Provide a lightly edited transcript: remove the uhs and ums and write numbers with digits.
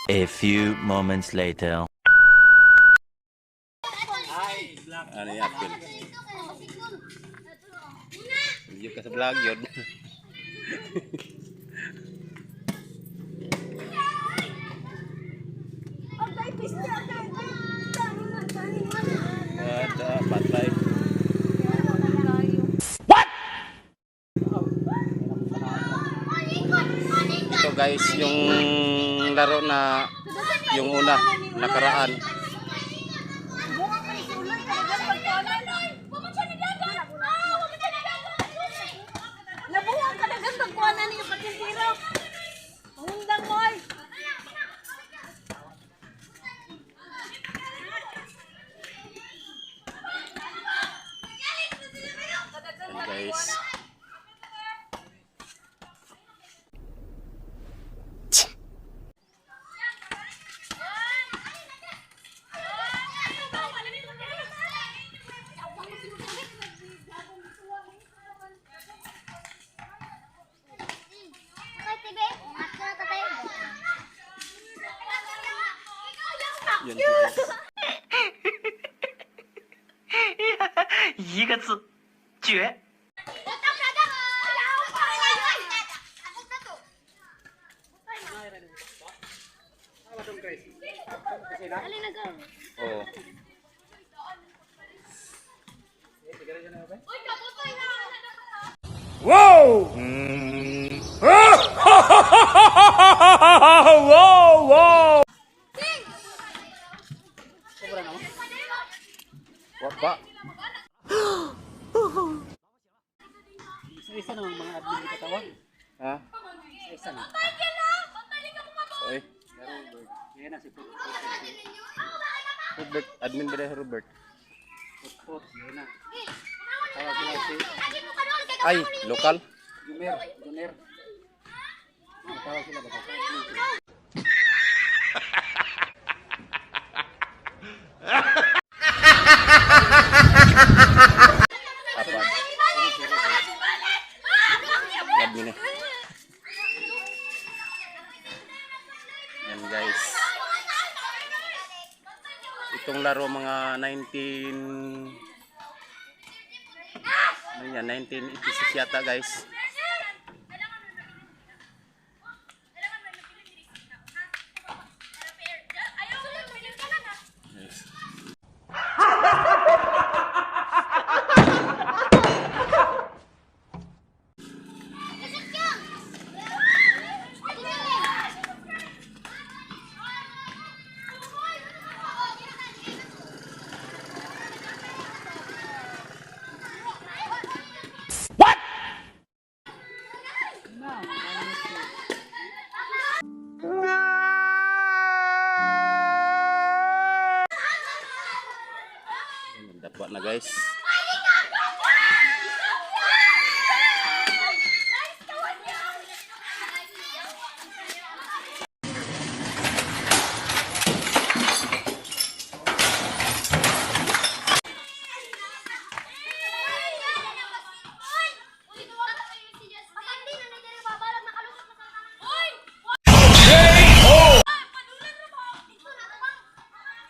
A few moments later. Ano yan, Phil? Yung ka sa vlog yun. Ada patay. What? Ito guys, yung laro na yung una nakaraan. Nabuang ka na gandang kuha na niyo patintiro. Undang mo ay. Guys. Yun, 一个字，绝。 oh. Wow! Wow! Wow! Wag pa. Isa naman mga admin katawag. Ha? Isa na. Oy. Yan na si Robert, admin ba dahil Robert? Put. Yan na. Tawag sila si Ay, lokal. Juner. Tawag sila ba? Apa? Admin eh. Yan guys. Itong laro mga 1986 yata guys. Dapat na guys.